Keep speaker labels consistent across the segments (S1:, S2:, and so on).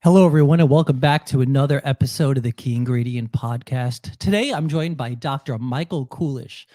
S1: Hello, everyone, and welcome back to another episode of the Key Ingredient Podcast. Today, I'm joined by Dr. Michal Kulisz.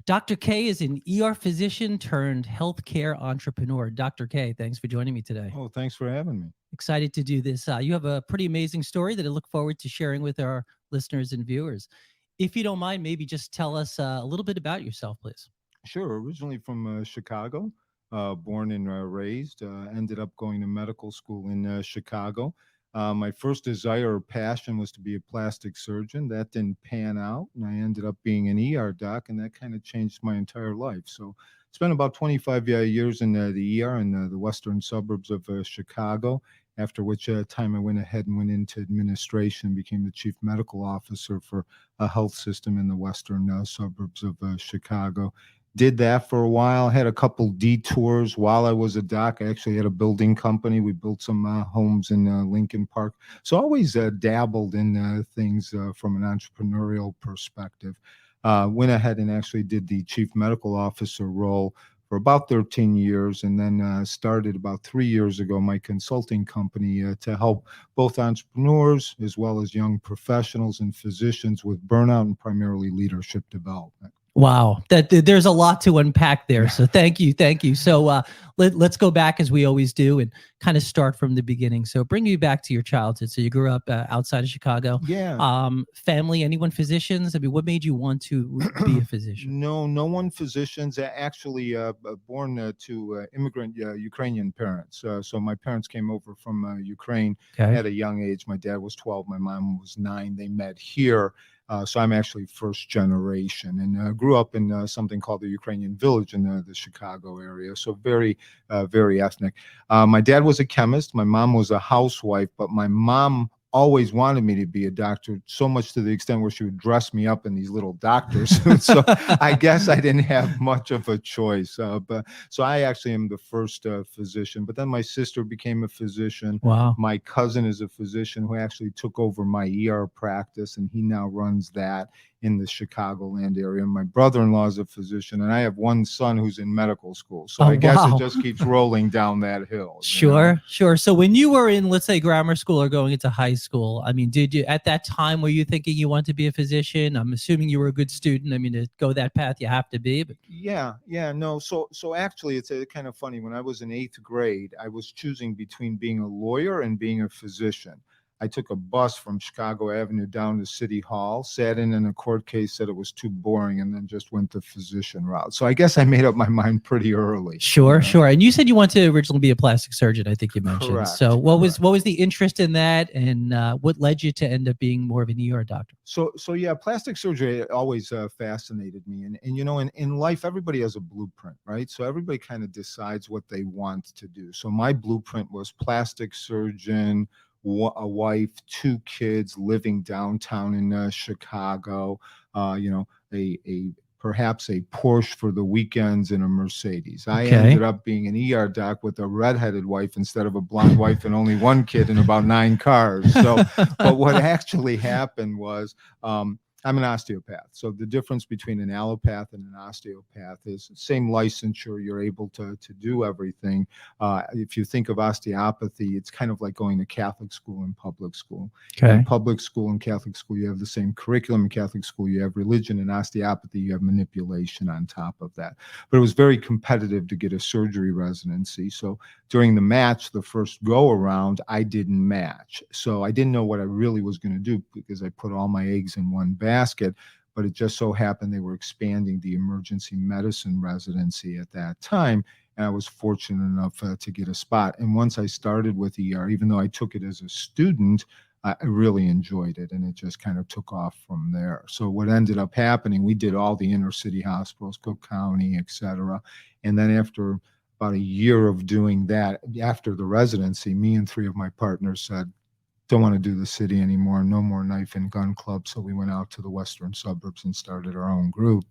S1: Dr. K is an ER physician turned healthcare entrepreneur. Dr. K, thanks for joining me today.
S2: Oh, thanks for having me.
S1: Excited to do this. You have a pretty amazing story that I look forward to sharing with our listeners and viewers. If you don't mind, maybe just tell us a little bit about yourself, please.
S2: Sure. Originally from Chicago, born and raised. Ended up going to medical school in Chicago. My first desire or passion was to be a plastic surgeon. That didn't pan out, and I ended up being an ER doc, and that kind of changed my entire life. So, spent about 25 years in the ER in the western suburbs of Chicago. After which time I went ahead and went into administration, became the chief medical officer for a health system in the western suburbs of Chicago. Did that for a while, had a couple detours while I was a doc. I actually had a building company. We built some homes in Lincoln Park. So always dabbled in things from an entrepreneurial perspective. Went ahead and actually did the chief medical officer role for about 13 years, and then started about 3 years ago my consulting company to help both entrepreneurs as well as young professionals and physicians with burnout and primarily leadership development.
S1: Wow, there's a lot to unpack there. So thank you. So let's go back as we always do and kind of start from the beginning. So bring you back to your childhood. So you grew up outside of Chicago.
S2: Yeah.
S1: Family, anyone physicians? I mean, what made you want to be a physician?
S2: No one physicians. Actually, born to immigrant Ukrainian parents. So my parents came over from Ukraine at a young age. My dad was 12, my mom was 9. They met here. So I'm actually first generation, and grew up in something called the Ukrainian Village in the Chicago area. So very ethnic. My dad was a chemist. My mom was a housewife, but my mom always wanted me to be a doctor, so much to the extent where she would dress me up in these little doctor suits. So I guess I didn't have much of a choice. But so I actually am the first physician. But then my sister became a physician.
S1: Wow.
S2: My cousin is a physician who actually took over my ER practice, and he now runs that in the Chicagoland area. My brother-in-law is a physician, and I have one son who's in medical school. So I guess it just keeps rolling down that hill.
S1: Sure. So when you were in, let's say, grammar school or going into high school, I mean, did you, at that time, were you thinking you want to be a physician? I'm assuming you were a good student. I mean, to go that path, you have to be. But
S2: No. So actually, it's kind of funny. When I was in 8th grade, I was choosing between being a lawyer and being a physician. I took a bus from Chicago Avenue down to City Hall, sat in a court case, said it was too boring, and then just went the physician route. So I guess I made up my mind pretty early.
S1: Sure. And you said you wanted to originally be a plastic surgeon, I think you mentioned.
S2: Correct.
S1: So what was the interest in that, and what led you to end up being more of an ER doctor?
S2: So yeah, plastic surgery always fascinated me. And in life, everybody has a blueprint, right? So everybody kind of decides what they want to do. So my blueprint was plastic surgeon, a wife, 2 kids, living downtown in Chicago, perhaps a Porsche for the weekends and a Mercedes. I ended up being an ER doc with a redheaded wife instead of a blonde wife and only 1 kid and about 9 cars. So, but what actually happened was, I'm an osteopath. So the difference between an allopath and an osteopath is same licensure. You're able to do everything. If you think of osteopathy, it's kind of like going to Catholic school and public school. In public school and Catholic school, you have the same curriculum. In Catholic school, you have religion. In osteopathy, you have manipulation on top of that. But it was very competitive to get a surgery residency. So during the match, the first go around, I didn't match. So I didn't know what I really was going to do because I put all my eggs in one basket, but it just so happened they were expanding the emergency medicine residency at that time, and I was fortunate enough to get a spot. And once I started with ER, even though I took it as a student, I really enjoyed it, and it just kind of took off from there. So what ended up happening, we did all the inner city hospitals, Cook County, etc. And then after about a year of doing that, after the residency, me and 3 of my partners said, don't want to do the city anymore, no more knife and gun clubs. So we went out to the western suburbs and started our own group,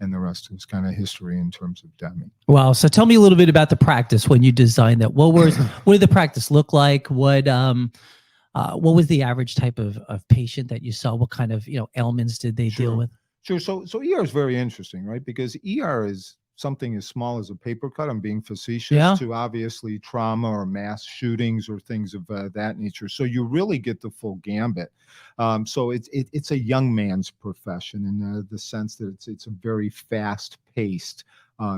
S2: and the rest is kind of history in terms of Demi.
S1: Wow. So tell me a little bit about the practice when you designed that. What did the practice look like? What was the average type of patient that you saw? What kind of ailments did they deal with?
S2: Sure. So ER is very interesting, right? Because ER is something as small as a paper cut, I'm being facetious, to obviously trauma or mass shootings or things of that nature. So you really get the full gambit. So it's a young man's profession in the sense that it's a very fast paced.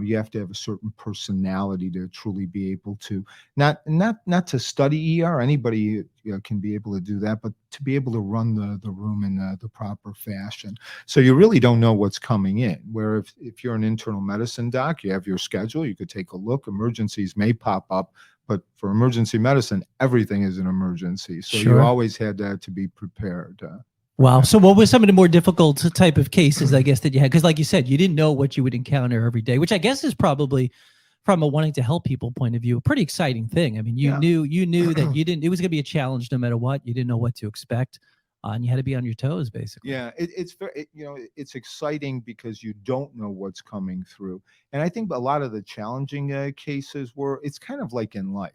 S2: You have to have a certain personality to truly be able to not to study ER. Anybody can be able to do that, but to be able to run the room in the proper fashion. So you really don't know what's coming in. Where if you're an internal medicine doc, you have your schedule. You could take a look. Emergencies may pop up, but for emergency medicine, everything is an emergency. So you always had to be prepared.
S1: Wow. So what was some of the more difficult type of cases, I guess, that you had? Because like you said, you didn't know what you would encounter every day, which I guess is probably, from a wanting to help people point of view, a pretty exciting thing. I mean, you knew that it was going to be a challenge no matter what. You didn't know what to expect. And you had to be on your toes, basically.
S2: Yeah, it's very, it's exciting because you don't know what's coming through. And I think a lot of the challenging cases it's kind of like in life.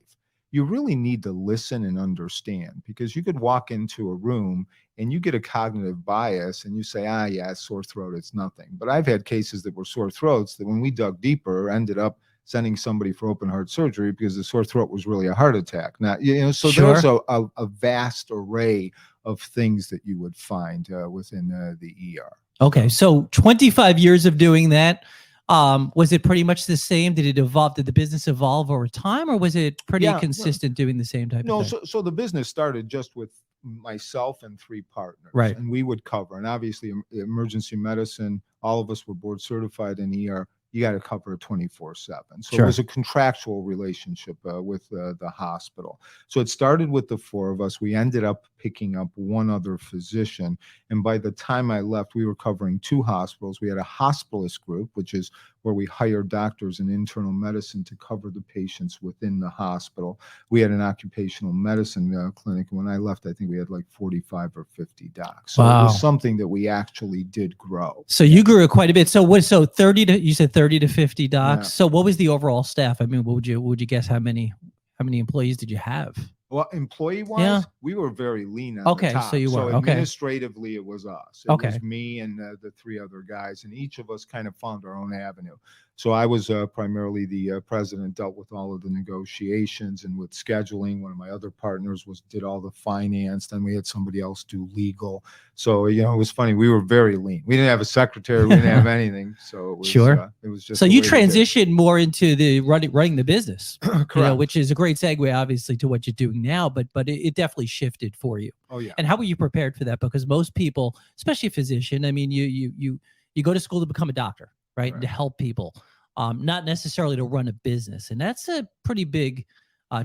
S2: You really need to listen and understand, because you could walk into a room and you get a cognitive bias and you say, yeah, sore throat, it's nothing. But I've had cases that were sore throats that when we dug deeper ended up sending somebody for open heart surgery because the sore throat was really a heart attack. Now, so there's a vast array of things that you would find within the ER.
S1: Okay, so 25 years of doing that. Was it pretty much the same? Did it evolve? Did the business evolve over time, or was it pretty consistent doing the same type of thing?
S2: So the business started just with myself and 3 partners,
S1: right?
S2: And we would cover, and obviously emergency medicine, all of us were board certified in ER. You got to cover 24/7. So it was a contractual relationship with the hospital. So it started with the 4 of us. We ended up picking up 1 other physician. And by the time I left, we were covering 2 hospitals. We had a hospitalist group, which is where we hire doctors in internal medicine to cover the patients within the hospital. We had an occupational medicine clinic. When I left, I think we had like 45 or 50 docs. So it was something that we actually did grow.
S1: So you grew it quite a bit. So you said 30 to 50 docs. Yeah. So what was the overall staff? I mean, what would you guess how many employees did you have?
S2: Well, employee-wise, we were very lean on the top.
S1: So you were.
S2: So administratively, it was us. It was me and the 3 other guys, and each of us kind of found our own avenue. So I was primarily the president, dealt with all of the negotiations and with scheduling. One of my other partners did all the finance. Then we had somebody else do legal. So, it was funny. We were very lean. We didn't have a secretary. We didn't have anything. So it was, it was just.
S1: So you transitioned more into the running the business,
S2: correct.
S1: Which is a great segue, obviously, to what you're doing now. But it definitely shifted for you.
S2: Oh yeah.
S1: And how were you prepared for that? Because most people, especially a physician, I mean, you go to school to become a doctor, right? To help people, not necessarily to run a business, and that's a pretty big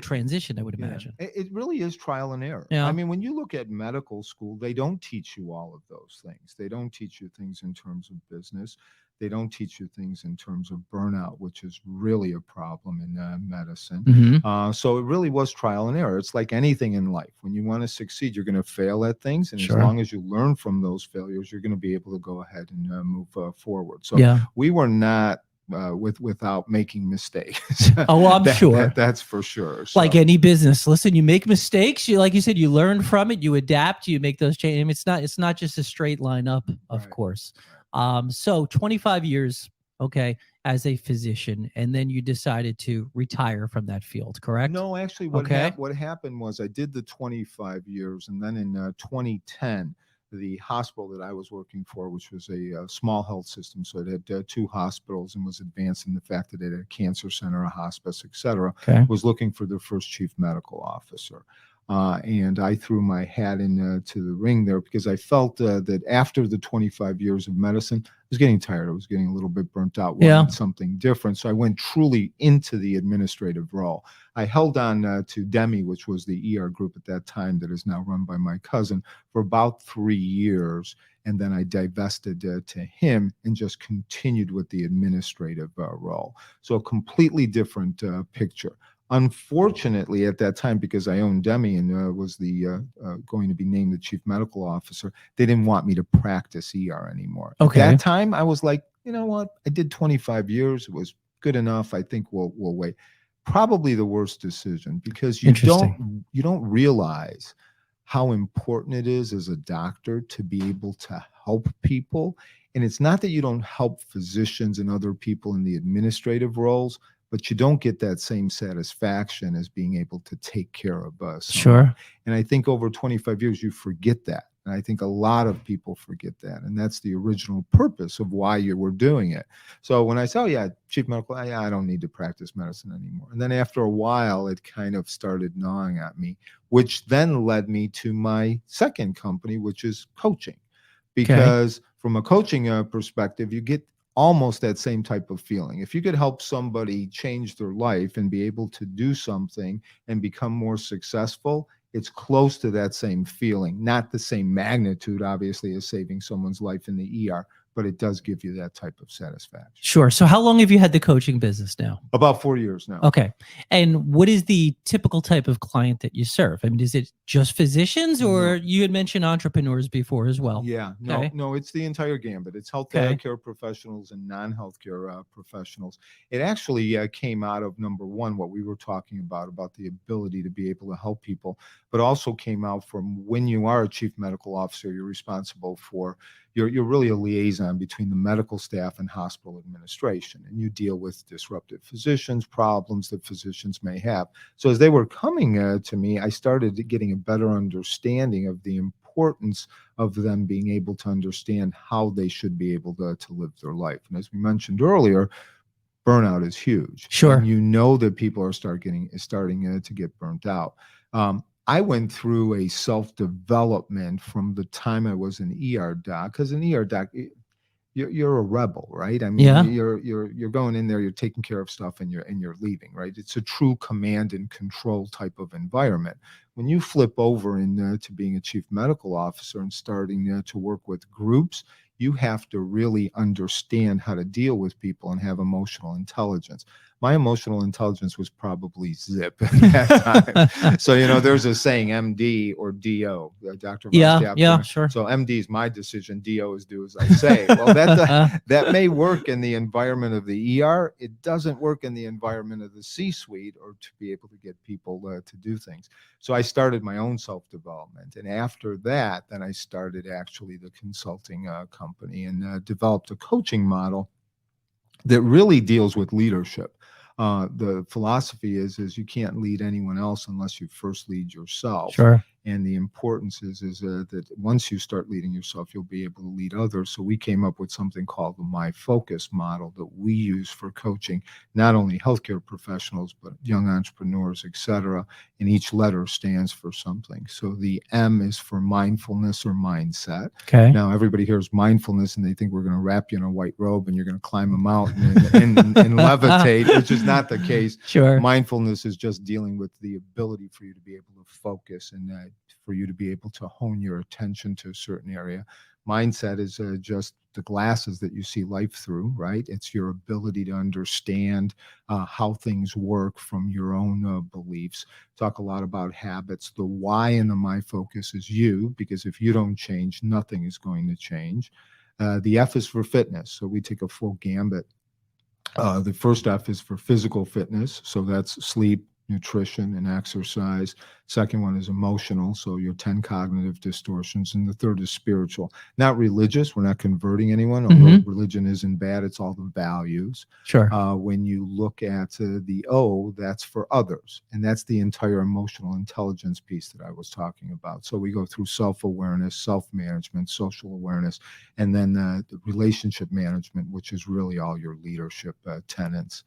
S1: transition, I would imagine.
S2: It really is trial and error.
S1: Yeah.
S2: I mean, when you look at medical school, they don't teach you all of those things. They don't teach you things in terms of business. They don't teach you things in terms of burnout, which is really a problem in medicine.
S1: Mm-hmm.
S2: So it really was trial and error. It's like anything in life. When you want to succeed, you're going to fail at things. And as long as you learn from those failures, you're going to be able to go ahead and move forward. So we were not without making mistakes.
S1: Oh, well, I'm sure.
S2: That's for sure. So.
S1: Like any business, listen, you make mistakes. Like you said, you learn from it, you adapt, you make those changes. I mean, it's not just a straight line up, of course. So 25 years, as a physician, and then you decided to retire from that field, correct?
S2: No, actually, what happened was I did the 25 years, and then in 2010, the hospital that I was working for, which was a small health system, so it had 2 hospitals and was advanced in the fact that it had a cancer center, a hospice, et cetera, was looking for their first chief medical officer. And I threw my hat into the ring there because I felt that after the 25 years of medicine, I was getting tired. I was getting a little bit burnt out, wanted something different. So I went truly into the administrative role. I held on to DEMI, which was the ER group at that time that is now run by my cousin, for about 3 years. And then I divested to him and just continued with the administrative role. So a completely different picture. Unfortunately, at that time, because I owned DEMI and was going to be named the chief medical officer, they didn't want me to practice ER anymore. At that time, I was like, you know what? I did 25 years. It was good enough. I think we'll wait. Probably the worst decision, because you don't realize how important it is as a doctor to be able to help people And it's not that you don't help physicians and other people in the administrative roles, but you don't get that same satisfaction as being able to take care of us.
S1: Sure.
S2: And I think over 25 years, you forget that. And I think a lot of people forget that. And that's the original purpose of why you were doing it. So when I say, oh, yeah, chief medical, I don't need to practice medicine anymore. And then after a while, it kind of started gnawing at me, which then led me to my second company, which is coaching. Because from a coaching perspective, you get almost that same type of feeling. If you could help somebody change their life and be able to do something and become more successful, it's close to that same feeling. Not the same magnitude, obviously, as saving someone's life in the ER, but it does give you that type of satisfaction.
S1: Sure. So how long have you had the coaching business now?
S2: About 4 years now.
S1: Okay. And what is the typical type of client that you serve? I mean, is it just physicians, or you had mentioned entrepreneurs before as well?
S2: Yeah, no, it's the entire gambit. It's healthcare professionals and non-healthcare professionals. It actually came out of, number one, what we were talking about the ability to be able to help people, but also came out from when you are a chief medical officer, you're responsible for, you're really a liaison between the medical staff and hospital administration, and you deal with disruptive physicians, problems that physicians may have. So as they were coming to me, I started getting a better understanding of the importance of them being able to understand how they should be able to live their life. And as we mentioned earlier, burnout is huge.
S1: Sure.
S2: And you know that people are starting to get burnt out. I went through a self-development from the time I was an ER doc, because an ER doc, you're a rebel, right? I mean, you're going in there, you're taking care of stuff, and you're leaving, right? It's a true command and control type of environment. When you flip over to being a chief medical officer and starting to work with groups, you have to really understand how to deal with people and have emotional intelligence. My emotional intelligence was probably zip at that time. So, there's a saying, MD or DO, Dr.
S1: Yeah, sure.
S2: So MD is my decision, DO is do as I say. Well, that may work in the environment of the ER. It doesn't work in the environment of the C-suite, or to be able to get people to do things. So I started my own self-development. And after that, then I started actually the consulting company and developed a coaching model that really deals with leadership. The philosophy is you can't lead anyone else unless you first lead yourself.
S1: Sure.
S2: And the importance is that once you start leading yourself, you'll be able to lead others. So we came up with something called the My Focus model that we use for coaching not only healthcare professionals, but young entrepreneurs, et cetera. And each letter stands for something. So the M is for mindfulness or mindset.
S1: Okay.
S2: Now, everybody hears mindfulness and they think we're going to wrap you in a white robe and you're going to climb a mountain and levitate, which is not the case.
S1: Sure.
S2: Mindfulness is just dealing with the ability for you to be able to focus and for you to be able to hone your attention to a certain area. Mindset is just the glasses that you see life through, right? It's your ability to understand how things work from your own beliefs. Talk a lot about habits. The why in the My Focus is you, because if you don't change, nothing is going to change. The F is for fitness. So we take a full gambit. The first F is for physical fitness. So that's sleep, nutrition, and exercise. Second one is emotional, so your 10 cognitive distortions. And the third is spiritual. Not religious. We're not converting anyone. Although religion isn't bad, it's all the values.
S1: Sure.
S2: When you look at the O, that's for others. And that's the entire emotional intelligence piece that I was talking about. So we go through self-awareness, self-management, social awareness, and then the relationship management, which is really all your leadership tenets.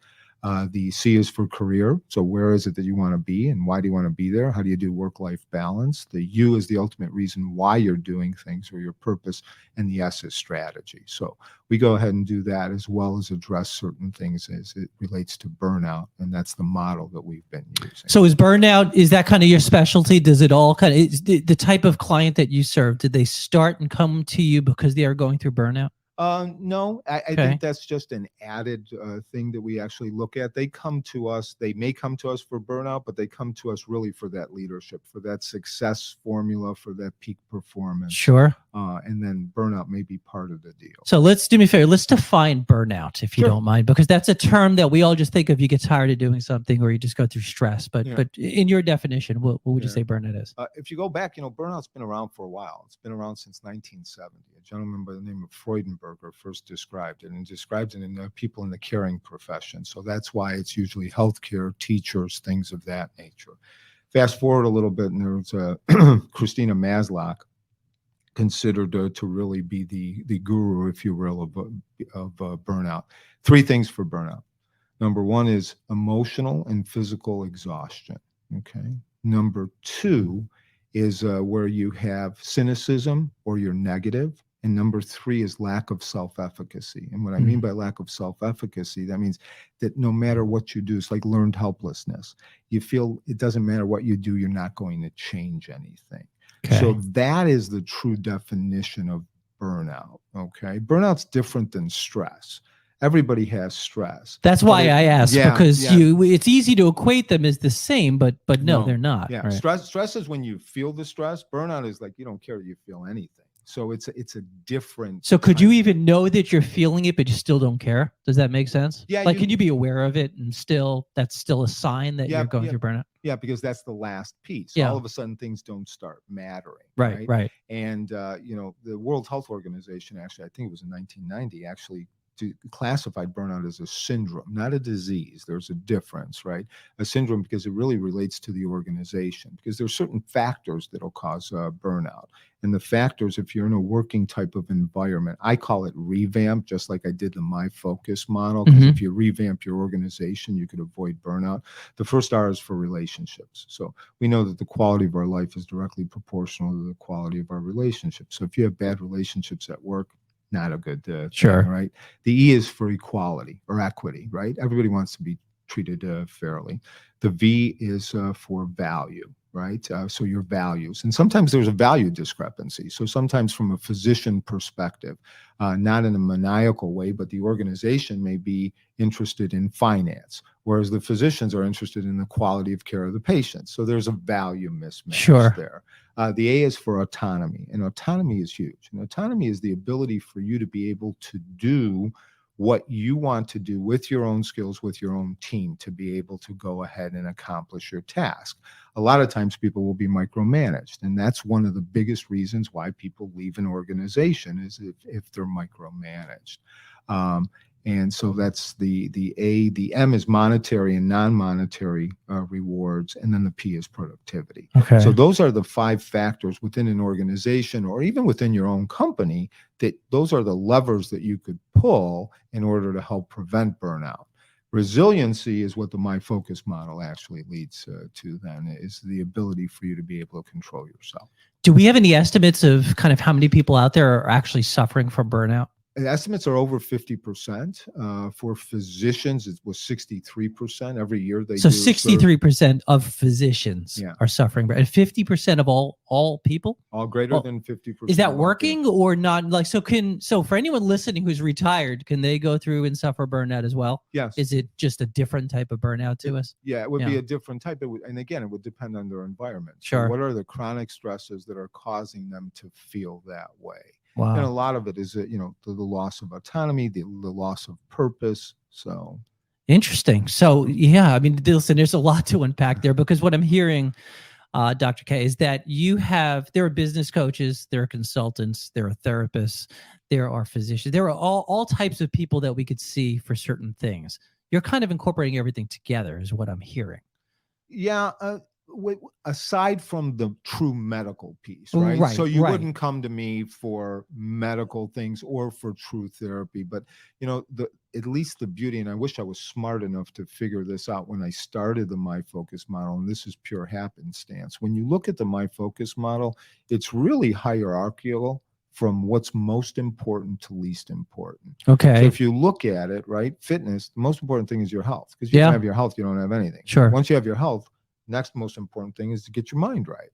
S2: The C is for career. So where is it that you want to be and why do you want to be there? How do you do work-life balance? The U is the ultimate reason why you're doing things or your purpose. And the S is strategy. So we go ahead and do that as well as address certain things as it relates to burnout. And that's the model that we've been using.
S1: So is burnout, is that kind of your specialty? Does it all kind of, is the type of client that you serve, did they start and come to you because they are going through burnout?
S2: No, I think that's just an added thing that we actually look at. They come to us, they may come to us for burnout, but they come to us really for that leadership, for that success formula, for that peak performance.
S1: Sure.
S2: And then burnout may be part of the deal.
S1: So let's do me a favor. Let's define burnout, if you don't mind, because that's a term that we all just think of. You get tired of doing something or you just go through stress. But in your definition, what would you say burnout is?
S2: If you go back, burnout's been around for a while. It's been around since 1970. A gentleman by the name of Freudenberg Weinberger first described it, and described it in the people in the caring profession. So that's why it's usually healthcare, teachers, things of that nature. Fast forward a little bit, and there's Christina Masloch, considered to really be the guru, if you will, of burnout. 3 things for burnout. Number 1 is emotional and physical exhaustion. Okay. Number 2 is where you have cynicism or you're negative. And number 3 is lack of self-efficacy. And what I mean by lack of self-efficacy, that means that no matter what you do, it's like learned helplessness. You feel it doesn't matter what you do, you're not going to change anything. Okay. So that is the true definition of burnout. Okay. Burnout's different than stress. Everybody has stress.
S1: That's why I asked, because it's easy to equate them as the same, but no, they're not.
S2: Yeah. Right? Stress is when you feel the stress. Burnout is like you don't care if you feel anything. So it's a different.
S1: So could you even know that you're feeling it, but you still don't care? Does that make sense?
S2: Yeah.
S1: Like, can you be aware of it and that's still a sign that you're going through burnout?
S2: Yeah, because that's the last piece. All of a sudden, things don't start mattering.
S1: Right.
S2: And the World Health Organization, actually, I think it was in 1990, actually classified burnout as a syndrome, not a disease. There's a difference, right? A syndrome because it really relates to the organization, because there's certain factors that'll cause burnout. And the factors, if you're in a working type of environment, I call it revamp, just like I did the My Focus model, because if you revamp your organization, you could avoid burnout. The first R is for relationships. So we know that the quality of our life is directly proportional to the quality of our relationships. So if you have bad relationships at work, not a good thing, right? The E is for equality or equity, right? Everybody wants to be treated fairly. The V is for value, right? So your values. And sometimes there's a value discrepancy. So sometimes from a physician perspective, not in a maniacal way, but the organization may be interested in finance, whereas the physicians are interested in the quality of care of the patient. So there's a value mismatch there. The A is for autonomy, and autonomy is huge. And autonomy is the ability for you to be able to do what you want to do with your own skills, with your own team, to be able to go ahead and accomplish your task. A lot of times people will be micromanaged, and that's one of the biggest reasons why people leave an organization is if they're micromanaged. And so that's the A. The M is monetary and non-monetary rewards, and then the P is productivity. Okay. So those are the 5 factors within an organization or even within your own company that those are the levers that you could pull in order to help prevent burnout. Resiliency is what the My Focus model actually leads to then, is the ability for you to be able to control yourself.
S1: Do we have any estimates of kind of how many people out there are actually suffering from burnout?
S2: The estimates are over 50%. For physicians, it was 63% every year.
S1: So 63% of physicians are suffering, and 50% of all people?
S2: All greater than 50%.
S1: Is that working or not? Like, so for anyone listening who's retired, can they go through and suffer burnout as well?
S2: Yes.
S1: Is it just a different type of burnout to us?
S2: Yeah, it would be a different type. And again, it would depend on their environment.
S1: Sure.
S2: So what are the chronic stresses that are causing them to feel that way?
S1: Wow.
S2: And a lot of it is, the loss of autonomy, the loss of purpose. So
S1: interesting. So yeah, I mean, listen, there's a lot to unpack there, because what I'm hearing, Dr. K, is that there are business coaches, there are consultants, there are therapists, there are physicians, there are all types of people that we could see for certain things. You're kind of incorporating everything together, is what I'm hearing.
S2: Yeah. Aside from the true medical piece, right? So you wouldn't come to me for medical things or for true therapy, but at least the beauty, and I wish I was smart enough to figure this out when I started the My Focus model, and this is pure happenstance. When you look at the My Focus model, it's really hierarchical from what's most important to least important.
S1: Okay.
S2: So if you look at it, right, fitness, the most important thing is your health, because you don't have your health, you don't have anything.
S1: Sure.
S2: Once you have your health, next most important thing is to get your mind right.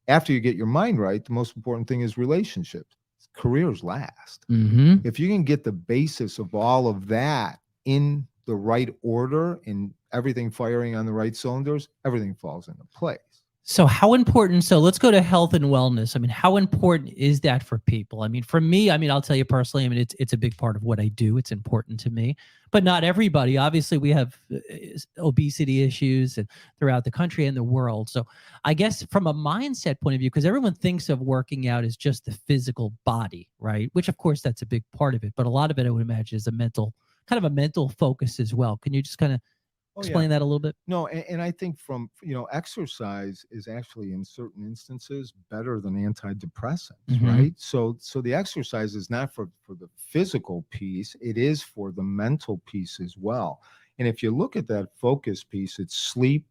S2: After you get your mind right, the most important thing is relationships. Careers last. If you can get the basis of all of that in the right order and everything firing on the right cylinders, everything falls into place.
S1: So how important, so let's go to health and wellness. I mean, how important is that for people? I mean, for me, I mean, I'll tell you personally, I mean, it's a big part of what I do. It's important to me, but not everybody. Obviously, we have obesity issues and throughout the country and the world. So I guess from a mindset point of view, because everyone thinks of working out as just the physical body, right? Which of course that's a big part of it, but a lot of it I would imagine is a mental, kind of a mental focus as well. Can you just kind of
S2: Oh yeah.
S1: explain that a little bit?
S2: No, and I think from, exercise is actually in certain instances better than antidepressants, right? So the exercise is not for the physical piece, it is for the mental piece as well. And if you look at that focus piece, it's sleep,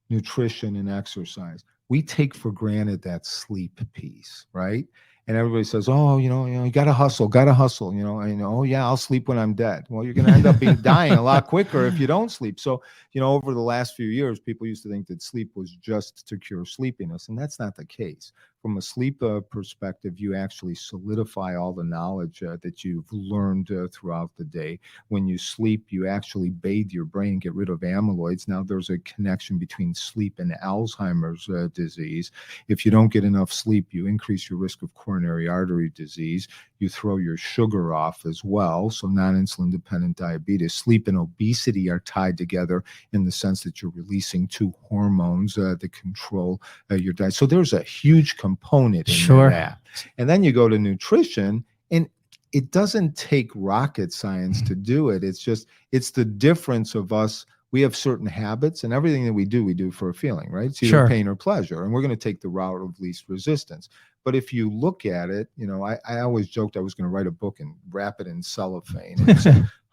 S2: nutrition, and exercise. We take for granted that sleep piece, right? And everybody says, "Oh, you got to hustle, got to hustle." Oh yeah, I'll sleep when I'm dead. Well, you're going to end up dying a lot quicker if you don't sleep. So, over the last few years, people used to think that sleep was just to cure sleepiness, and that's not the case. From a sleep perspective, you actually solidify all the knowledge that you've learned throughout the day. When you sleep, you actually bathe your brain, get rid of amyloids. Now, there's a connection between sleep and Alzheimer's disease. If you don't get enough sleep, you increase your risk of coronary artery disease. You throw your sugar off as well. So non-insulin dependent diabetes. Sleep and obesity are tied together in the sense that you're releasing two hormones that control your diet. So there's a huge component in that. And then you go to nutrition, and it doesn't take rocket science to do it. It's the difference of us. We have certain habits, and everything that we do for a feeling, right? It's either pain or pleasure, and we're going to take the route of least resistance. But if you look at it, I always joked I was going to write a book and wrap it in cellophane. It's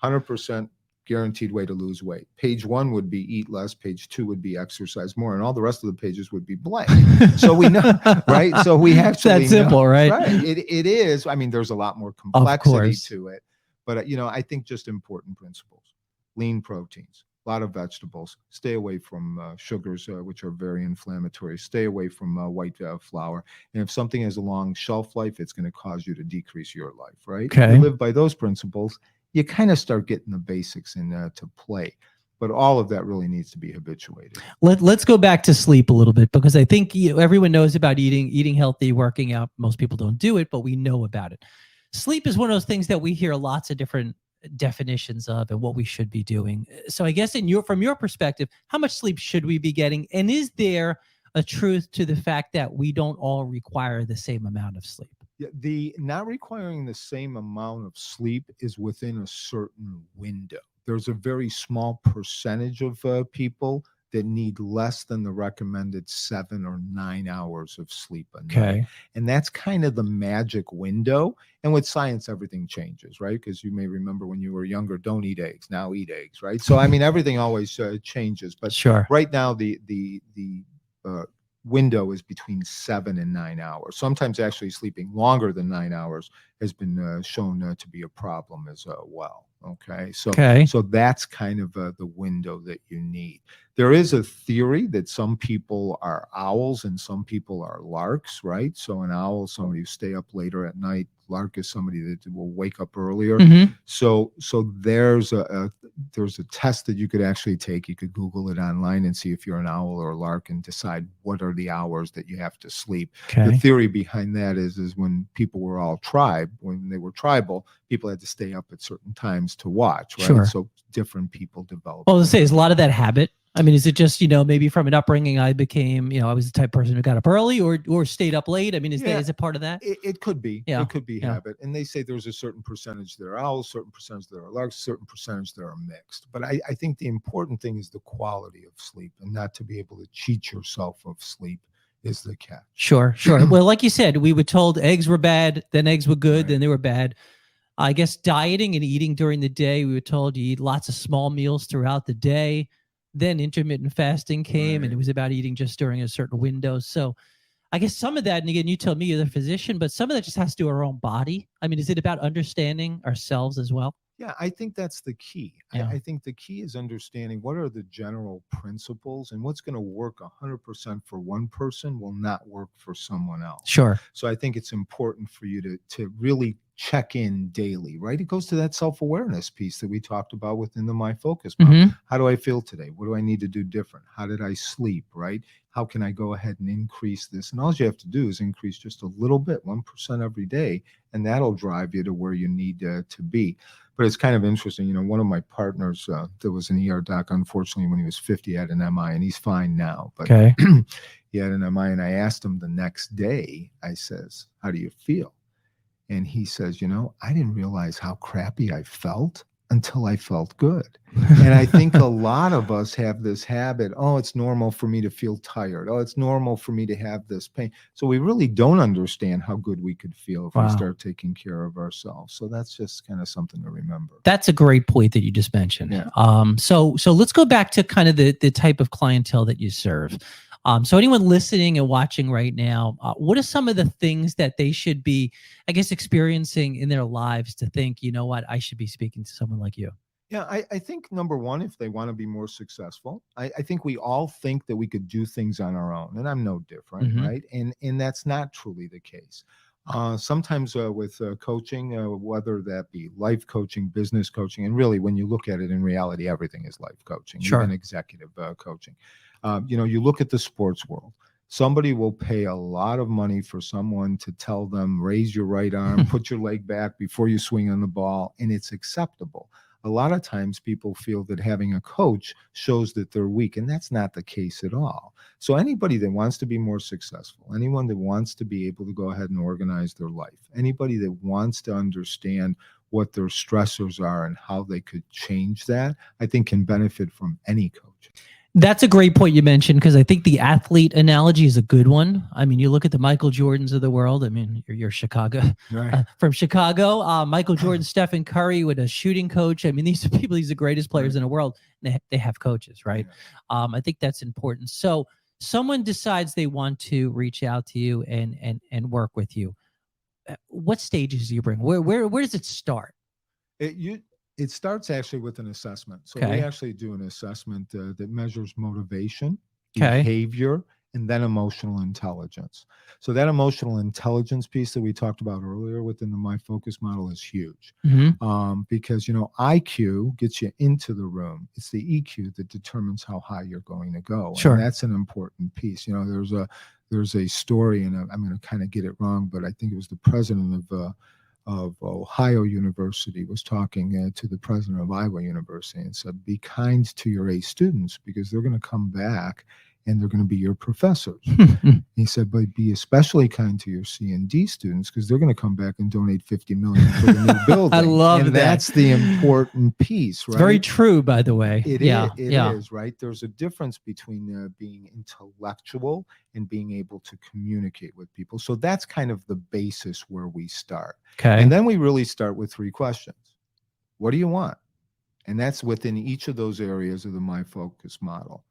S2: 100% guaranteed way to lose weight. Page 1 would be eat less. Page 2 would be exercise more, and all the rest of the pages would be blank. So we know, right? So we actually
S1: it's that simple,
S2: know,
S1: right?
S2: Right. It is. I mean, there's a lot more complexity to it, but I think just important principles: lean proteins, a lot of vegetables, stay away from sugars, which are very inflammatory, stay away from white flour. And if something has a long shelf life, it's going to cause you to decrease your life, right? If you live by those principles, you kind of start getting the basics into play. But all of that really needs to be habituated.
S1: Let's go back to sleep a little bit, because I think everyone knows about eating healthy, working out. Most people don't do it, but we know about it. Sleep is one of those things that we hear lots of different definitions of and what we should be doing. So I guess from your perspective, how much sleep should we be getting? And is there a truth to the fact that we don't all require the same amount of sleep?
S2: Yeah, the not requiring the same amount of sleep is within a certain window. There's a very small percentage of people that need less than the recommended 7 or 9 hours of sleep a night. And that's kind of the magic window. And with science, everything changes, right? Because you may remember when you were younger, don't eat eggs. Now eat eggs, right? So, I mean, everything always changes. But right now, the window is between 7 and 9 hours. Sometimes actually sleeping longer than 9 hours has been shown to be a problem as well. Okay. So that's kind of the window that you need. There is a theory that some people are owls and some people are larks, right? So an owl is somebody who stay up later at night. Lark is somebody that will wake up earlier. So there's a test that you could actually take. You could Google it online and see if you're an owl or a lark and decide what are the hours that you have to sleep. The theory behind that is when people were all when they were tribal, people had to stay up at certain times to watch, right? So different people develop.
S1: Well, let's say, is a lot of that habit? I mean, is it just, maybe from an upbringing, I became, I was the type of person who got up early or stayed up late? I mean, is it part of that?
S2: It could be. It could be habit. And they say there's a certain percentage that are owls, certain percentage that are larks, certain percentage that are mixed. But I think the important thing is the quality of sleep, and not to be able to cheat yourself of sleep is the catch.
S1: Sure. Well, like you said, we were told eggs were bad, then eggs were good, then they were bad. I guess dieting and eating during the day, we were told you eat lots of small meals throughout the day. Then intermittent fasting came, and it was about eating just during a certain window. So I guess some of that, and again, you tell me, you're the physician, but some of that just has to do with our own body. I mean, is it about understanding ourselves as well?
S2: Yeah, I think that's the key. I think the key is understanding what are the general principles, and what's going to work 100% for one person will not work for someone else.
S1: Sure.
S2: So I think it's important for you to really check in daily, right? It goes to that self-awareness piece that we talked about within the My Focus model.
S1: Mm-hmm.
S2: How do I feel today? What do I need to do different? How did I sleep, right? How can I go ahead and increase this? And all you have to do is increase just a little bit, 1% every day, and that'll drive you to where you need to be. But it's kind of interesting. One of my partners that was an ER doc, unfortunately, when he was 50, had an MI, and he's fine now. But he had an MI, and I asked him the next day, I says, how do you feel? And he says, I didn't realize how crappy I felt until I felt good. And I think a lot of us have this habit, oh, it's normal for me to feel tired. Oh, it's normal for me to have this pain. So we really don't understand how good we could feel if we start taking care of ourselves. So that's just kind of something to remember.
S1: That's a great point that you just mentioned.
S2: Yeah.
S1: So let's go back to kind of the type of clientele that you serve. So anyone listening and watching right now, what are some of the things that they should be, I guess, experiencing in their lives to think, you know what, I should be speaking to someone like you?
S2: Yeah, I think number one, if they want to be more successful, I think we all think that we could do things on our own, and I'm no different,
S1: Mm-hmm.
S2: right? And that's not truly the case. Sometimes with coaching, whether that be life coaching, business coaching, and really when you look at it in reality, everything is life coaching, even executive coaching. You look at the sports world. Somebody will pay a lot of money for someone to tell them, raise your right arm, put your leg back before you swing on the ball, and it's acceptable. A lot of times people feel that having a coach shows that they're weak, and that's not the case at all. So anybody that wants to be more successful, anyone that wants to be able to go ahead and organize their life, anybody that wants to understand what their stressors are and how they could change that, I think can benefit from any coach.
S1: That's a great point you mentioned, because I think the athlete analogy is a good one. I mean, you look at the Michael Jordans of the world. I mean, you're Chicago,
S2: right.
S1: From Chicago. Michael Jordan, Stephen Curry with a shooting coach. I mean, these are people, these are the greatest players in the world. They have coaches, right? Yeah. I think that's important. So someone decides they want to reach out to you and work with you. What stages do you bring? Where does it start?
S2: It starts actually with an assessment. So we actually do an assessment that measures motivation, behavior, and then emotional intelligence. So that emotional intelligence piece that we talked about earlier within the My Focus model is huge.
S1: Mm-hmm.
S2: Because, IQ gets you into the room. It's the EQ that determines how high you're going to go.
S1: Sure.
S2: And that's an important piece. There's a story, and I'm going to kind of get it wrong, but I think it was the president of Ohio University was talking to the president of Iowa University and said, be kind to your A students because they're going to come back and they're going to be your professors. He said, but be especially kind to your C and D students because they're going to come back and donate $50 million for the new building.
S1: I love that.
S2: That's the important piece, right?
S1: It's very true, by the way.
S2: It is, right? There's a difference between being intellectual and being able to communicate with people. So that's kind of the basis where we start.
S1: Okay.
S2: And then we really start with 3 questions. What do you want? And that's within each of those areas of the My Focus model.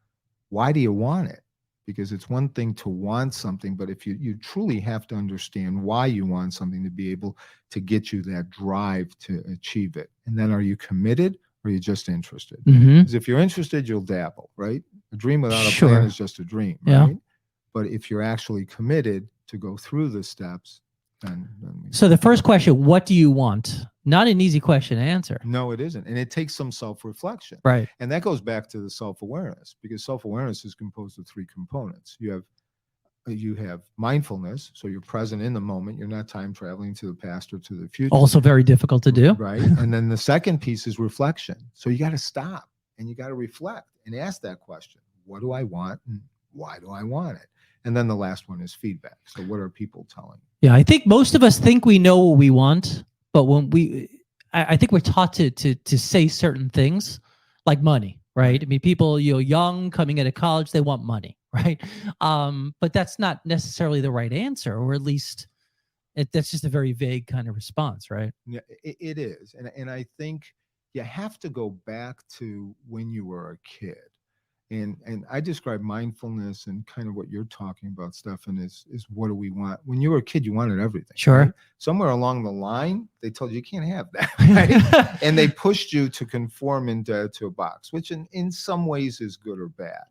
S2: Why do you want it? Because it's one thing to want something, but if you truly have to understand why you want something to be able to get you that drive to achieve it. And then are you committed or are you just interested? Because if you're interested, you'll dabble, right? A dream without a plan is just a dream, right? But if you're actually committed to go through the steps, then
S1: so the first question, what do you want? Not an easy question to answer.
S2: No, it isn't. And it takes some self-reflection.
S1: Right.
S2: And that goes back to the self-awareness because self-awareness is composed of 3 components. You have mindfulness, so you're present in the moment. You're not time traveling to the past or to the future.
S1: Also very difficult to do.
S2: Right. And then the second piece is reflection. So you got to stop and you got to reflect and ask that question. What do I want and why do I want it? And then the last one is feedback. So what are people telling you?
S1: Yeah, I think most of us think we know what we want, but when I think we're taught to say certain things like money, right? I mean, people, young coming out of college, they want money, right? But that's not necessarily the right answer, or at least that's just a very vague kind of response, right?
S2: Yeah, it is. And I think you have to go back to when you were a kid. And I describe mindfulness and kind of what you're talking about, Stefan, is what do we want? When you were a kid, you wanted everything.
S1: Sure.
S2: Right? Somewhere along the line, they told you can't have that. Right? And they pushed you to conform into a box, which in some ways is good or bad.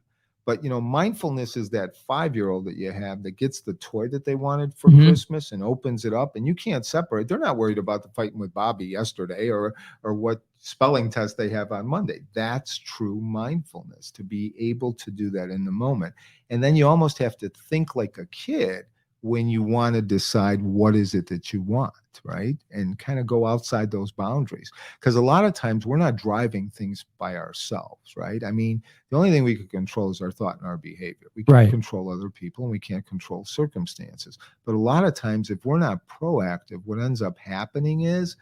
S2: But, mindfulness is that 5-year-old that you have that gets the toy that they wanted for
S1: Mhm.
S2: Christmas and opens it up, and you can't separate. They're not worried about the fighting with Bobby yesterday or what spelling test they have on Monday. That's true mindfulness, to be able to do that in the moment. And then you almost have to think like a kid when you want to decide what is it that you want, right? And kind of go outside those boundaries. Because a lot of times we're not driving things by ourselves, right? I mean, the only thing we can control is our thought and our behavior. We can't
S1: Right.
S2: control other people and we can't control circumstances. But a lot of times, if we're not proactive, what ends up happening is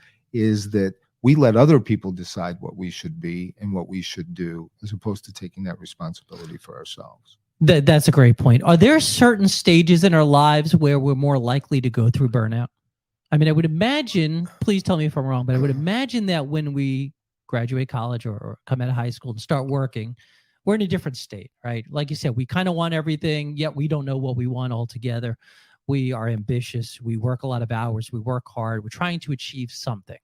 S2: that we let other people decide what we should be and what we should do, as opposed to taking that responsibility for ourselves.
S1: That's a great point. Are there certain stages in our lives where we're more likely to go through burnout? I mean, I would imagine, please tell me if I'm wrong, but I would imagine that when we graduate college or come out of high school and start working, we're in a different state, right? Like you said, we kind of want everything, yet we don't know what we want altogether. We are ambitious. We work a lot of hours. We work hard. We're trying to achieve something.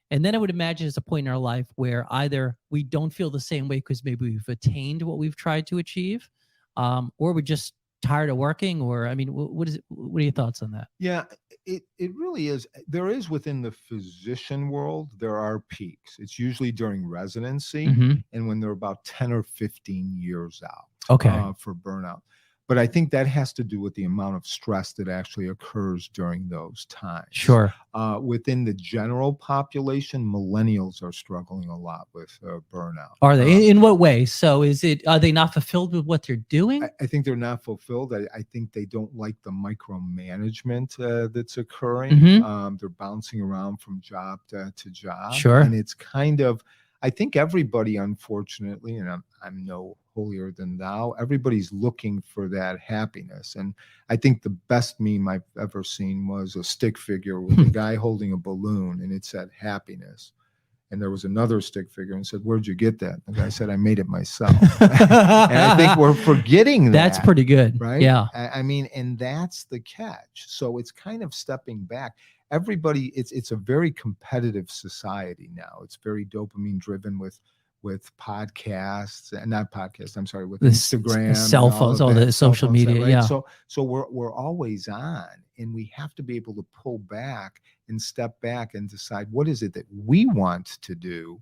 S1: And then I would imagine it's a point in our life where either we don't feel the same way because maybe we've attained what we've tried to achieve, or we're just tired of working. Or, I mean, what are your thoughts on that?
S2: Yeah, it really is. There is, within the physician world, there are peaks. It's usually during residency and when they're about 10 or 15 years out for burnout. But I think that has to do with the amount of stress that actually occurs during those times.
S1: Sure.
S2: Within the general population, millennials are struggling a lot with burnout.
S1: Are they? In what way? So are they not fulfilled with what they're doing?
S2: I think they're not fulfilled. I think they don't like the micromanagement that's occurring. They're bouncing around from job to job.
S1: Sure.
S2: And it's kind of, I think everybody, unfortunately, and I'm no holier than thou, everybody's looking for that happiness. And I think the best meme I've ever seen was a stick figure with a guy holding a balloon, and it said happiness. And there was another stick figure and said, "Where'd you get that?" The guy said, "I made it myself." And I think we're forgetting that.
S1: That's pretty good.
S2: Right?
S1: Yeah.
S2: I mean, and that's the catch. So it's kind of stepping back. Everybody, it's a very competitive society now. It's very dopamine driven with podcasts, and not podcasts, I'm sorry, with Instagram,
S1: cell phones, all the social media.
S2: Right?
S1: Yeah.
S2: So we're always on, and we have to be able to pull back and step back and decide what is it that we want to do,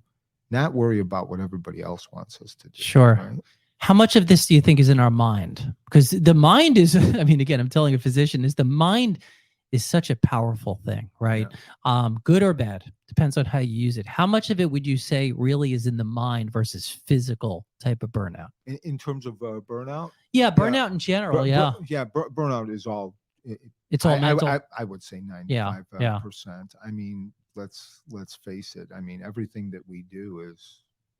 S2: not worry about what everybody else wants us to do.
S1: Sure.
S2: Right?
S1: How much of this do you think is in our mind? Because the mind is, I mean, again, I'm telling a physician, is the mind is such a powerful thing, right? Yeah. Good or bad, depends on how you use it. How much of it would you say really is in the mind versus physical type of burnout?
S2: In terms of burnout?
S1: Yeah, burnout in general,
S2: burnout is all.
S1: It's all mental.
S2: I would say 95%.
S1: Yeah.
S2: I mean, let's face it. I mean, everything that we do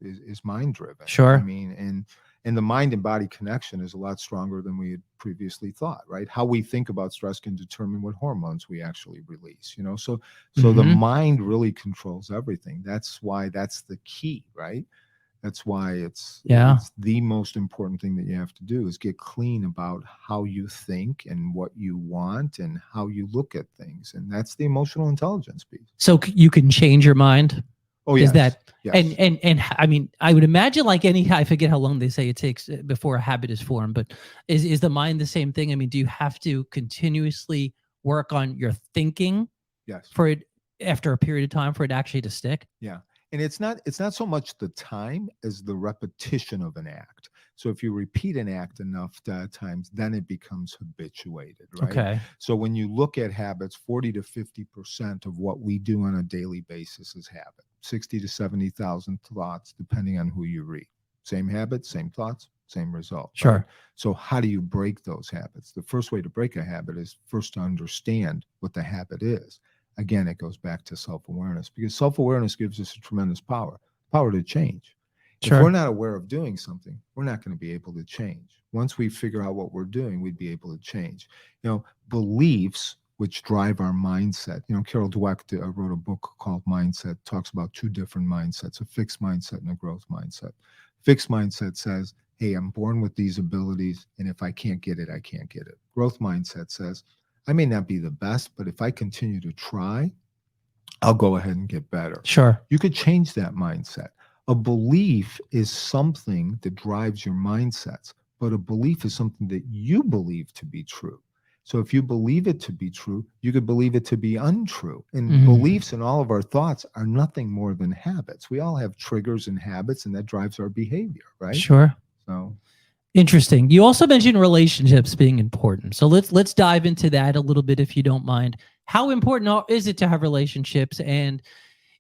S2: is mind driven.
S1: Sure.
S2: I mean, and the mind and body connection is a lot stronger than we had previously thought, right? How we think about stress can determine what hormones we actually release, so the mind really controls everything. That's why that's the key, right? That's why it's the most important thing that you have to do is get clean about how you think and what you want and how you look at things. And that's the emotional intelligence piece.
S1: So you can change your mind?
S2: Oh, yes.
S1: Is that,
S2: yes.
S1: And I mean, I would imagine like I forget how long they say it takes before a habit is formed, but is the mind the same thing? I mean, do you have to continuously work on your thinking for it after a period of time for it actually to stick?
S2: Yeah. And it's not so much the time as the repetition of an act. So if you repeat an act enough times, then it becomes habituated, right?
S1: Okay.
S2: So when you look at habits, 40 to 50% of what we do on a daily basis is habit. 60 to 70,000 thoughts, depending on who you read. Same habits, same thoughts, same result.
S1: Sure.
S2: Right? So how do you break those habits? The first way to break a habit is first to understand what the habit is. Again, it goes back to self-awareness, because self-awareness gives us a tremendous power to change. Sure. If we're not aware of doing something, we're not going to be able to change. Once we figure out what we're doing, we'd be able to change. Beliefs, which drive our mindset. Carol Dweck wrote a book called Mindset, talks about two different mindsets, a fixed mindset and a growth mindset. Fixed mindset says, hey, I'm born with these abilities, and if I can't get it, I can't get it. Growth mindset says, I may not be the best, but if I continue to try, I'll go ahead and get better.
S1: Sure.
S2: You could change that mindset. A belief is something that drives your mindsets. but a belief is something that you believe to be true. So if you believe it to be true, you could believe it to be untrue. And beliefs and all of our thoughts are nothing more than habits. We all have triggers and habits, and that drives our behavior, right?
S1: Sure.
S2: So
S1: interesting. You also mentioned relationships being important. So let's dive into that a little bit, if you don't mind. How important is it to have relationships, and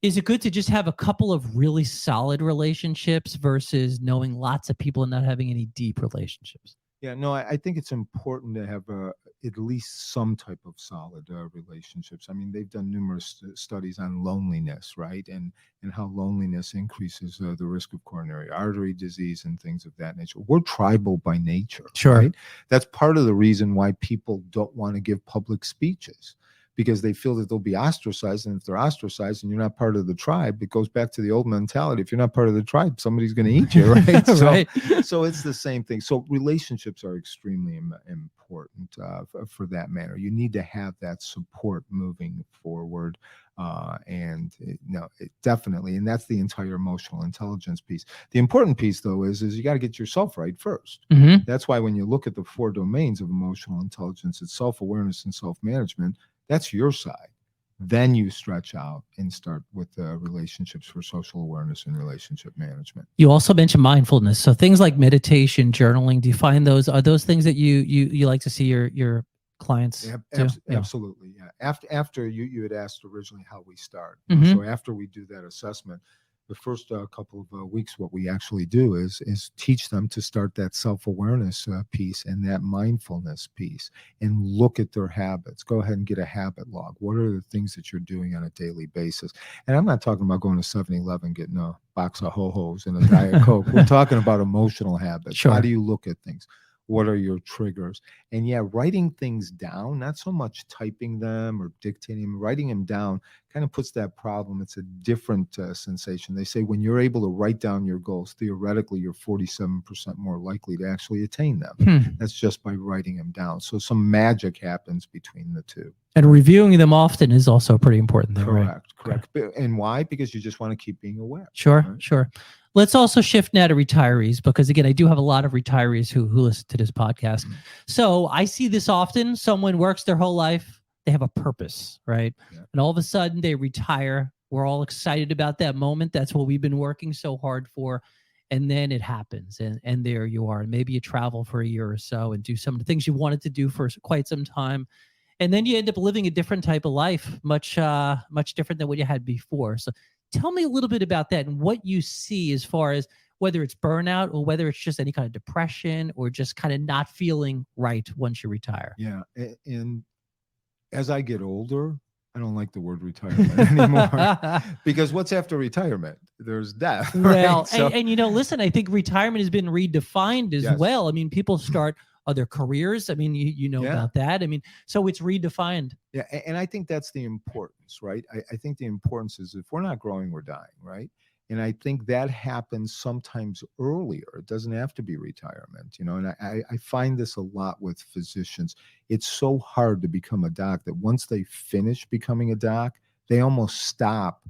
S1: is it good to just have a couple of really solid relationships versus knowing lots of people and not having any deep relationships?
S2: Yeah, no, I think it's important to have at least some type of solid relationships. I mean, they've done numerous studies on loneliness, right? And how loneliness increases the risk of coronary artery disease and things of that nature. We're tribal by nature,
S1: Sure.
S2: right? That's part of the reason why people don't want to give public speeches, because they feel that they'll be ostracized. And if they're ostracized and you're not part of the tribe, it goes back to the old mentality. If you're not part of the tribe, somebody's going to eat you, right?
S1: Right.
S2: So it's the same thing. So relationships are extremely important for that matter. You need to have that support moving forward. Definitely. And that's the entire emotional intelligence piece. The important piece, though, is you got to get yourself right first. That's why when you look at the 4 domains of emotional intelligence, it's self-awareness and self-management. That's your side. Then you stretch out and start with relationships for social awareness and relationship management.
S1: You also mentioned mindfulness. So things like meditation, journaling, do you find are those things that you like to see your clients do?
S2: Absolutely. Yeah. After you had asked originally how we start. So after we do that assessment, the first couple of weeks, what we actually do is teach them to start that self-awareness piece and that mindfulness piece, and look at their habits. Go ahead and get a habit log. What are the things that you're doing on a daily basis? And I'm not talking about going to 7-Eleven, getting a box of Ho-Hos and a Diet Coke. We're talking about emotional habits.
S1: Sure.
S2: How do you look at things? What are your triggers? And yeah, writing things down, not so much typing them or dictating them, writing them down kind of puts that problem. It's a different sensation. They say when you're able to write down your goals, theoretically, you're 47% more likely to actually attain them. That's just by writing them down. So some magic happens between the two.
S1: And reviewing them often is also pretty important.
S2: Correct.
S1: Okay.
S2: And why? Because you just want to keep being aware.
S1: Sure, right? Sure. Let's also shift now to retirees, because again, I do have a lot of retirees who listen to this podcast. So I see this often. Someone works their whole life. They have a purpose, right? Yeah. And all of a sudden they retire. We're all excited about that moment. That's what we've been working so hard for. And then it happens, and there you are. Maybe you travel for a year or so and do some of the things you wanted to do for quite some time. And then you end up living a different type of life, much different than what you had before. So tell me a little bit about that and what you see as far as whether it's burnout or whether it's just any kind of depression or just kind of not feeling right once you retire.
S2: Yeah. And as I get older, I don't like the word retirement anymore, because what's after retirement? There's death.
S1: Well,
S2: right?
S1: and listen, I think retirement has been redefined as well. I mean, people start other careers. I mean, you know about that. I mean, so it's redefined.
S2: Yeah. And I think that's the importance, right? I think the importance is if we're not growing, we're dying, right? And I think that happens sometimes earlier. It doesn't have to be retirement, and I find this a lot with physicians. It's so hard to become a doc that once they finish becoming a doc, they almost stop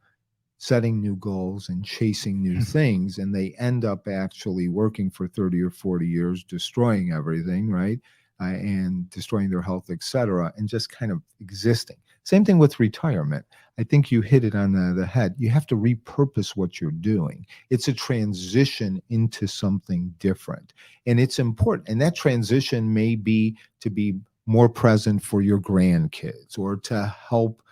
S2: setting new goals and chasing new things. And they end up actually working for 30 or 40 years, destroying everything, right? And destroying their health, et cetera, and just kind of existing. Same thing with retirement. I think you hit it on the head. You have to repurpose what you're doing. It's a transition into something different. And it's important. And that transition may be to be more present for your grandkids, or to help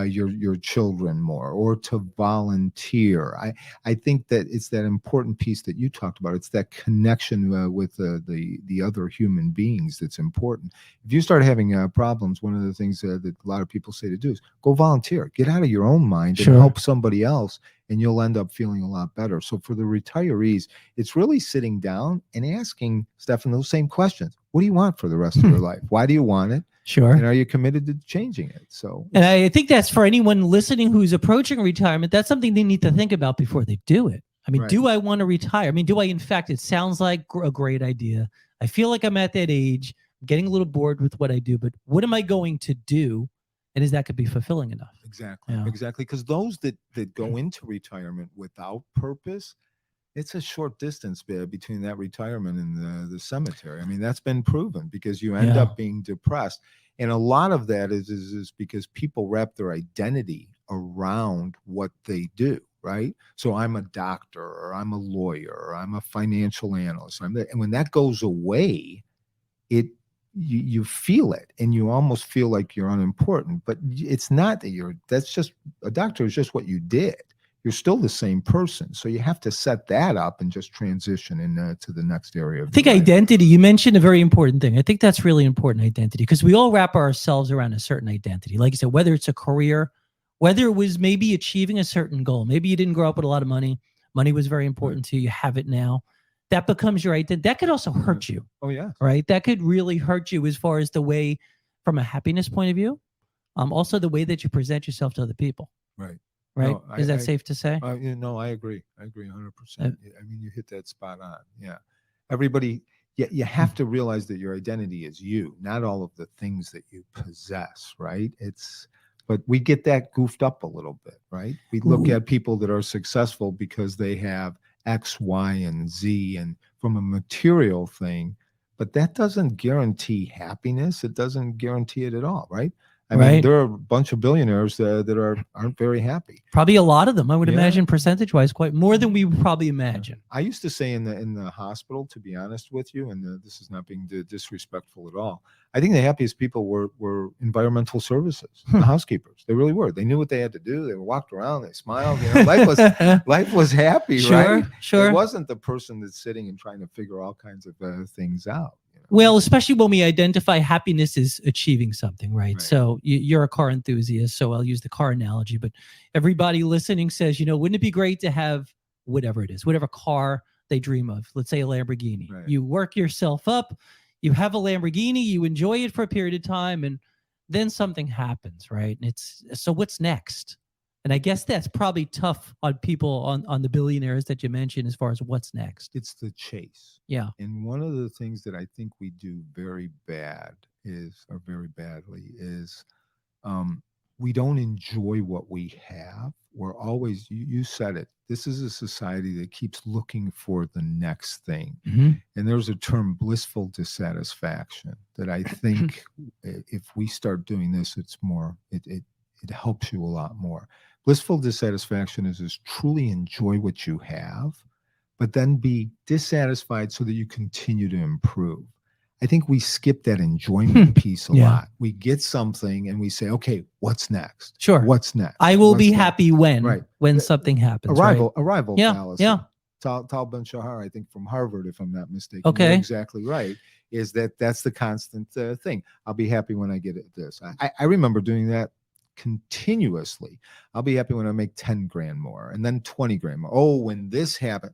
S2: your children more, or to volunteer. I think that it's that important piece that you talked about. It's that connection with the other human beings that's important. If you start having problems, one of the things that a lot of people say to do is go volunteer. Get out of your own mind and help somebody else, and you'll end up feeling a lot better. So for the retirees, it's really sitting down and asking Stefan those same questions. What do you want for the rest of your life? Why do you want it?
S1: Sure.
S2: And are you committed to changing it? So,
S1: and I think that's for anyone listening who's approaching retirement. That's something they need to think about before they do it. I mean, do I want to retire? I mean, do I, in fact, it sounds like a great idea. I feel like I'm at that age. I'm getting a little bored with what I do, but what am I going to do? And is that could be fulfilling enough?
S2: Exactly. Exactly. Because those that go into retirement without purpose, it's a short distance between that retirement and the cemetery. I mean, that's been proven because you end up being depressed. And a lot of that is because people wrap their identity around what they do, right? So I'm a doctor, or I'm a lawyer, or I'm a financial analyst. And when that goes away, you feel it, and you almost feel like you're unimportant. But it's not that that's just, a doctor is just what you did. You're still the same person. So you have to set that up and just transition to the next area of
S1: I think
S2: your life.
S1: Identity, you mentioned a very important thing. I think that's really important, identity, because we all wrap ourselves around a certain identity. Like you said, whether it's a career, whether it was maybe achieving a certain goal. Maybe you didn't grow up with a lot of money. Money was very important to you. You have it now. That becomes your identity. That could also hurt you.
S2: Oh, yeah.
S1: Right? That could really hurt you as far as the way, from a happiness point of view, also the way that you present yourself to other people.
S2: Right.
S1: Right?
S2: No,
S1: Is that safe to say?
S2: No, I agree. I agree 100%. I mean, you hit that spot on. Yeah. Everybody, you have to realize that your identity is you, not all of the things that you possess, right? But we get that goofed up a little bit, right? We look at people that are successful because they have X, Y, and Z, and from a material thing, but that doesn't guarantee happiness. It doesn't guarantee it at all, right? I mean, there are a bunch of billionaires that aren't very happy.
S1: Probably a lot of them, I would imagine, percentage-wise, quite more than we would probably imagine.
S2: I used to say in the hospital, to be honest with you, and this is not being disrespectful at all, I think the happiest people were environmental services, the housekeepers. They really were. They knew what they had to do. They walked around. They smiled. You know, life was happy, right?
S1: Sure.
S2: It wasn't the person that's sitting and trying to figure all kinds of things out.
S1: Well, especially when we identify happiness as achieving something, right? So you're a car enthusiast, so I'll use the car analogy, but everybody listening says, wouldn't it be great to have whatever it is, whatever car they dream of? Let's say a Lamborghini. Right. You work yourself up, you have a Lamborghini, you enjoy it for a period of time, and then something happens, right? And so what's next? And I guess that's probably tough on people, on the billionaires that you mentioned, as far as what's next.
S2: It's the chase.
S1: Yeah.
S2: And one of the things that I think we do very badly is we don't enjoy what we have. We're always, you said it, this is a society that keeps looking for the next thing. Mm-hmm. And there's a term, blissful dissatisfaction, that I think if we start doing this, it's more, it helps you a lot more. Blissful dissatisfaction is truly enjoy what you have, but then be dissatisfied so that you continue to improve. I think we skip that enjoyment piece a lot. We get something and we say, okay, what's next?
S1: Sure.
S2: What's next?
S1: I will be happy when something happens.
S2: Arrival fallacy.
S1: Yeah.
S2: Tal Ben-Shahar, I think from Harvard, if I'm not mistaken.
S1: Okay.
S2: You're exactly right. That's the constant thing. I'll be happy when I get this. I remember doing that continuously. I'll be happy when I make 10 grand more, and then 20 grand more. Oh, when this happened.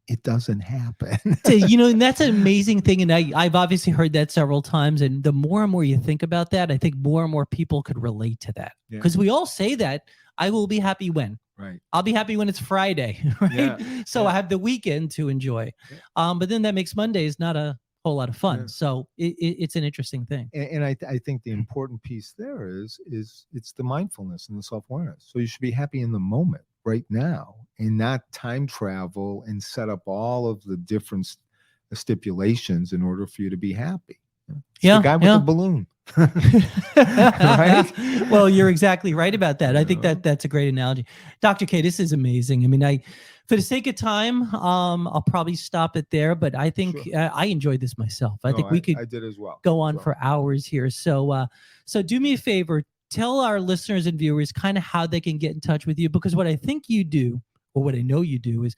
S2: It doesn't happen.
S1: And that's an amazing thing. And I've obviously heard that several times. And the more and more you think about that, I think more and more people could relate to that. Because we all say that, I will be happy when.
S2: Right.
S1: I'll be happy when it's Friday. Right. Yeah. So I have the weekend to enjoy. Yeah. But then that makes Mondays not a whole lot of fun. Yeah. So it's an interesting thing.
S2: And I think the important piece there is it's the mindfulness and the self-awareness. So you should be happy in the moment right now, and not time travel and set up all of the different stipulations in order for you to be happy. It's the guy with the balloon.
S1: Right? Well, you're exactly right about that. I think that's a great analogy. Dr. K, this is amazing. I mean, for the sake of time, I'll probably stop it there, but I think I enjoyed this myself. I think we could
S2: I did as well.
S1: Go on for hours here. So do me a favor, tell our listeners and viewers kind of how they can get in touch with you, because what I think you do, or what I know you do, is,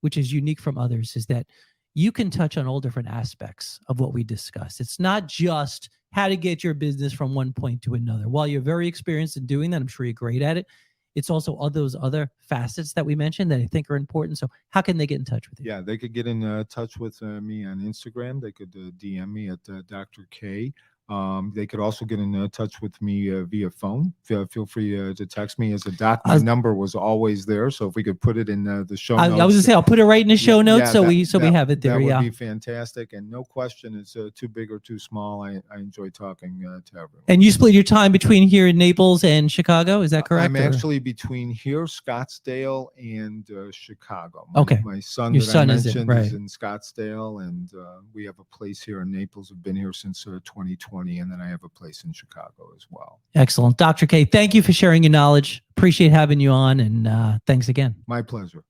S1: which is unique from others, is that you can touch on all different aspects of what we discussed. It's not just how to get your business from one point to another. While you're very experienced in doing that, I'm sure you're great at it. It's also all those other facets that we mentioned that I think are important. So how can they get in touch with you?
S2: Yeah, they could get in touch with me on Instagram. They could DM me at Dr. K. They could also get in touch with me via phone. Feel free to text me. As a doc, my number was always there. So if we could put it in the show notes.
S1: I was going to say, I'll put it right in the show notes
S2: yeah,
S1: we have it there.
S2: That would be fantastic. And no question, it's too big or too small. I enjoy talking to everyone.
S1: And you split your time between here in Naples and Chicago. Is that correct?
S2: I'm actually between here, Scottsdale, and Chicago.
S1: Okay.
S2: My son
S1: Your
S2: that
S1: son
S2: I
S1: is
S2: mentioned
S1: in,
S2: is in Scottsdale, and we have a place here in Naples. I've been here since 2020, and then I have a place in Chicago as well.
S1: Excellent. Dr. K, thank you for sharing your knowledge. Appreciate having you on, and thanks again.
S2: My pleasure.